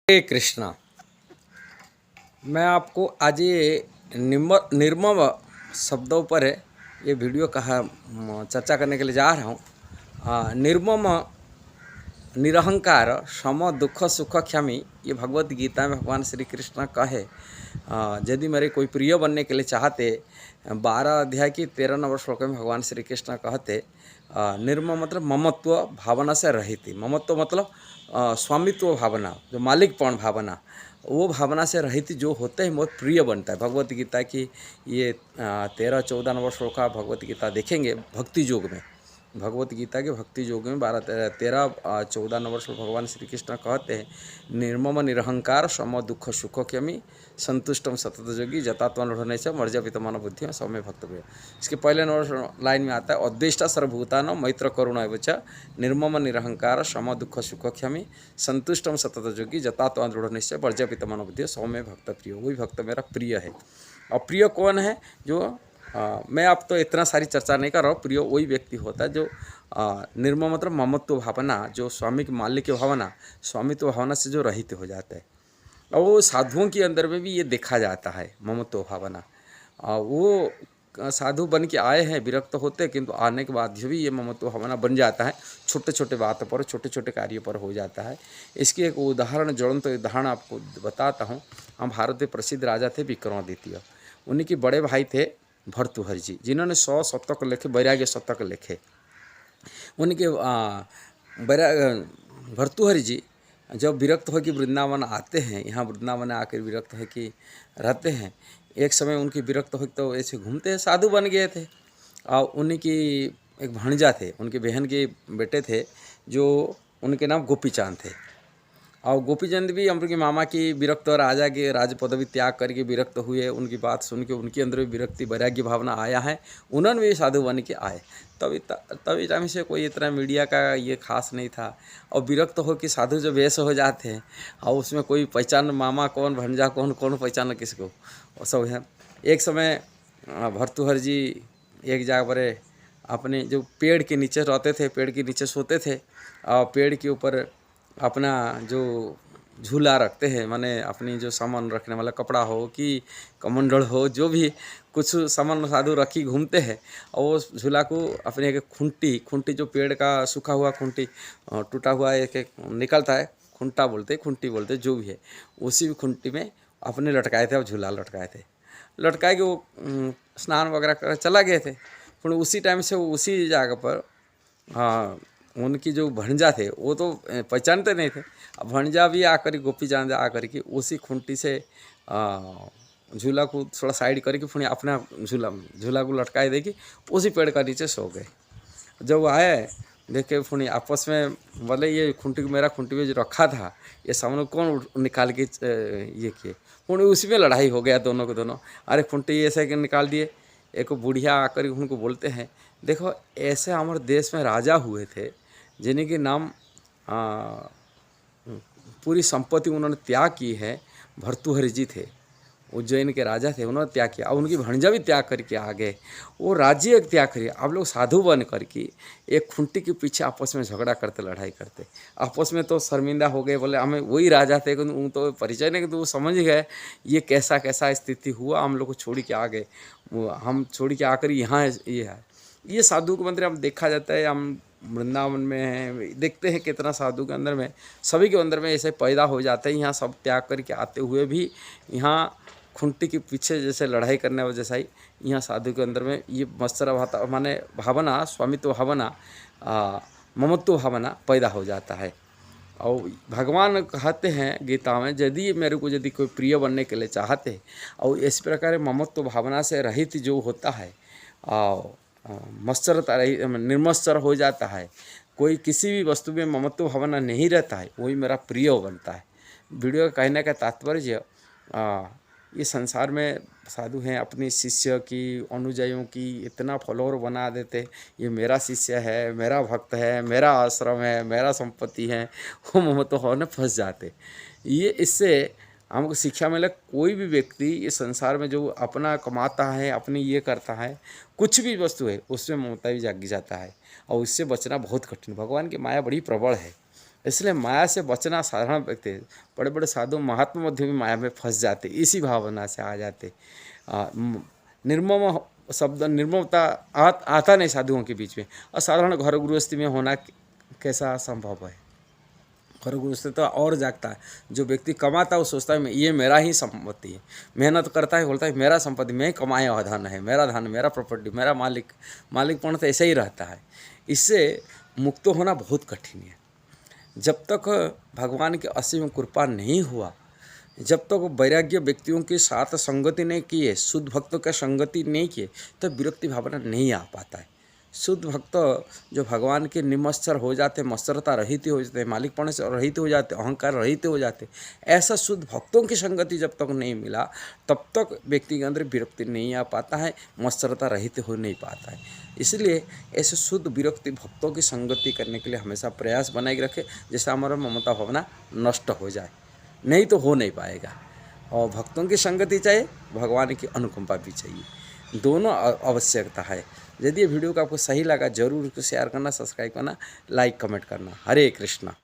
हरे कृष्णा। मैं आपको आज ये निर्मम शब्दों पर ये वीडियो चर्चा करने के लिए जा रहा हूँ। निर्मम निरहंकार सम दुख सुख क्षमी, ये भगवत गीता में भगवान श्री कृष्ण कहे। यदि मेरे कोई प्रिय बनने के लिए चाहते, 12 अध्याय की 13 नंबर श्लोक में भगवान श्री कृष्ण कहते, निर्मम मतलब ममत्व भावना से रहित। ममत्व मतलब स्वामित्व भावना, जो मालिकपन भावना, वो भावना से रहित जो होते हैं बहुत प्रिय बनता है। भगवत गीता की ये 13-14 नंबर श्लोक आप भगवत गीता देखेंगे भक्ति योग में। भगवत गीता के भक्ति योग में 13-14 नंबर श्लोक भगवान श्री कृष्ण कहते हैं, निर्मम निरहंकार सम दुख सुख क्षमी संतुष्टम सतत जोगी जतात्मन से मर्यापित मन बुद्धि सौम्य भक्तव्य। इसके पहले नंबर लाइन में आता है, अद्वेष्टा सर्वभूतान मैत्र करुण एवच निर्मम निरहंकार सम दुख सुख क्षमी संतुष्टम सतत जोगी जतात्म दृढ़ निश्चय मर्यापित मन बुद्धि सौम्य भक्त प्रिय। वही भक्त मेरा प्रिय है। और प्रिय कौन है? जो मैं आप तो इतना सारी चर्चा नहीं कर रहा हूँ। प्रिय वही व्यक्ति होता है जो निर्मम मतलब ममत्व भावना, जो स्वामी की मालिक की भावना, स्वामित्व भावना से जो रहित हो जाता है। और वो साधुओं के अंदर में भी ये देखा जाता है ममत्व भावना। वो साधु बन के आए हैं, विरक्त होते, किंतु आने के बाद भी ये ममत्व भावना बन जाता है। छोटे छोटे बातों पर, छोटे छोटे कार्यों पर हो जाता है। इसकी एक उदाहरण, ज्वलंत उदाहरण आपको बताता हूँ। हम भारत के प्रसिद्ध राजा थे विक्रमादित्य। उन्हीं के बड़े भाई थे भर्तृहरि जी, जिन्होंने 100 शतक लिखे, वैराग्य शतक लिखे। उनके भर्तृहरि जी जब विरक्त हो कि वृंदावन आते हैं, यहाँ वृंदावन आकर विरक्त हो कि रहते हैं। एक समय उनकी विरक्त हो तो ऐसे घूमते हैं, साधु बन गए थे। और उन्हीं की एक भांजा थे, उनके बहन के बेटे थे, जो उनके नाम गोपीचंद थे। और गोपीचंद भी उनके मामा की विरक्त राजा के राज पदवी त्याग करके विरक्त हुए। उनकी बात सुन के उनके अंदर भी विरक्ति वैराग्य भावना आया है। उन्होंने भी साधु बन के आए। तभी टाइम से कोई इतना मीडिया का ये खास नहीं था। और विरक्त हो कि साधु जो वेश हो जाते हैं, और उसमें कोई पहचान, मामा कौन, भंजा कौन, कौन पहचान किसको, वो सब है। एक समय भर्तृहरि जी एक जगह पर अपने जो पेड़ के नीचे रहते थे, पेड़ के नीचे सोते थे। और पेड़ के ऊपर अपना जो झूला रखते हैं, माने अपनी जो सामान रखने वाला कपड़ा हो कि कमंडल हो, जो भी कुछ सामान साधु रखी घूमते हैं। और वो झूला को अपने एक खूंटी जो पेड़ का सूखा हुआ खूंटी, टूटा हुआ एक निकलता है, खूंटा बोलते, खूंटी बोलते, जो भी है, उसी खूंटी में अपने लटकाए थे और झूला लटकाए थे। लटकाए के वो स्नान वगैरह कर चला गए थे। फिर उसी टाइम से उसी जगह पर उनकी जो भंजा थे वो तो पहचानते नहीं थे। अब भंजा भी आकर, गोपीचंद आकर के उसी खूंटी से झूला को थोड़ा साइड करके फिर अपना झूला को लटकाए देखी, उसी पेड़ का नीचे सो गए। जब आए देखे फिर आपस में बोले, ये खूंटी मेरा खूंटी में जो रखा था, ये सामने कौन निकाल के ये किए। फिर उसी में लड़ाई हो गया दोनों को दोनों। अरे खूंटी ऐसे के निकाल दिए। एक बुढ़िया आकर उनको बोलते हैं, देखो ऐसे हमारे देश में राजा हुए थे जिन्हीं के नाम पूरी संपत्ति उन्होंने त्याग की है। भर्तृहरि जी थे, उज्जैन के राजा थे, उन्होंने त्याग किया। और उनकी भंजा भी त्याग करके आ गए। वो राज्य एक त्याग करिए, आप लोग साधु बन करके एक खूंटी के पीछे आपस में झगड़ा करते, लड़ाई करते। आपस में तो शर्मिंदा हो गए, बोले हमें वही राजा थे, वो तो परिचय नहीं, तो वो समझ गए ये कैसा कैसा स्थिति हुआ, हम लोग को छोड़ के आ गए। हम छोड़ के आकर यहाँ ये है। ये साधु के मंदिर हम देखा जाता है, हम वृंदावन में हैं, देखते हैं कितना साधु के अंदर में, सभी के अंदर में ऐसे पैदा हो जाते हैं। यहाँ सब त्याग करके आते हुए भी यहाँ खूंटी के पीछे जैसे लड़ाई करने वजह से ही यहाँ साधु के अंदर में ये मत्सर माने भावना, स्वामित्व भावना, ममत्व भावना पैदा हो जाता है। और भगवान कहते हैं गीता में, यदि मेरे को यदि कोई प्रिय बनने के लिए चाहते, और इस प्रकार ममत्व भावना से रहित जो होता है, और मत्सरता रही, निर्मत्सर हो जाता है, कोई किसी भी वस्तु में ममत्व भावना नहीं रहता है, वही मेरा प्रिय बनता है। वीडियो का कहने का तात्पर्य, ये संसार में साधु हैं, अपने शिष्य की, अनुयायियों की इतना फॉलोअर बना देते, ये मेरा शिष्य है, मेरा भक्त है, मेरा आश्रम है, मेरा संपत्ति है, वो ममत्व भावना फंस जाते। ये इससे हमको शिक्षा मिले, कोई भी व्यक्ति इस संसार में जो अपना कमाता है, अपनी ये करता है, कुछ भी वस्तु है, उसमें ममता भी जाग जाता है, और उससे बचना बहुत कठिन। भगवान की माया बड़ी प्रबल है। इसलिए माया से बचना साधारण व्यक्ति, बड़े बड़े साधु महात्मा मध्य भी माया में फंस जाते, इसी भावना से आ जाते। निर्मम शब्द, निर्ममता आता नहीं साधुओं के बीच में। और साधारण घर गृहस्थी में होना कैसा संभव है? घर गृहस्थी तो और जागता है। जो व्यक्ति कमाता है वो सोचता है ये मेरा ही संपत्ति है, मेहनत करता है बोलता है मेरा संपत्ति, मैं कमाया हुआ धन है, मेरा धन, मेरा प्रॉपर्टी, मेरा मालिकपन तो ऐसे ही रहता है। इससे मुक्त होना बहुत कठिन है। जब तक भगवान की असीम कृपा नहीं हुआ, जब तक वैराग्य व्यक्तियों के साथ संगति नहीं की है, शुद्ध भक्तों का संगति नहीं किए, तो विरक्ति भावना नहीं आ पाता है। शुद्ध भक्त जो भगवान के निमत्सर हो जाते, मत्सरता रहित हो जाते, मालिकपन से रहित हो जाते, अहंकार रहित हो जाते, ऐसा शुद्ध भक्तों की संगति जब तक नहीं मिला तब तक व्यक्ति के अंदर विरक्ति नहीं आ पाता है, मत्सरता रहित हो नहीं पाता है। इसलिए ऐसे शुद्ध विरक्ति भक्तों की संगति करने के लिए हमेशा प्रयास बनाए रखे, जैसे हमारा ममता भावना नष्ट हो जाए, नहीं तो हो नहीं पाएगा। और भक्तों की संगति चाहिए, भगवान की अनुकंपा भी चाहिए, दोनों आवश्यकता है। यदि ये वीडियो को आपको सही लगा जरूर उसको शेयर करना, सब्सक्राइब करना, लाइक कमेंट करना। हरे कृष्णा।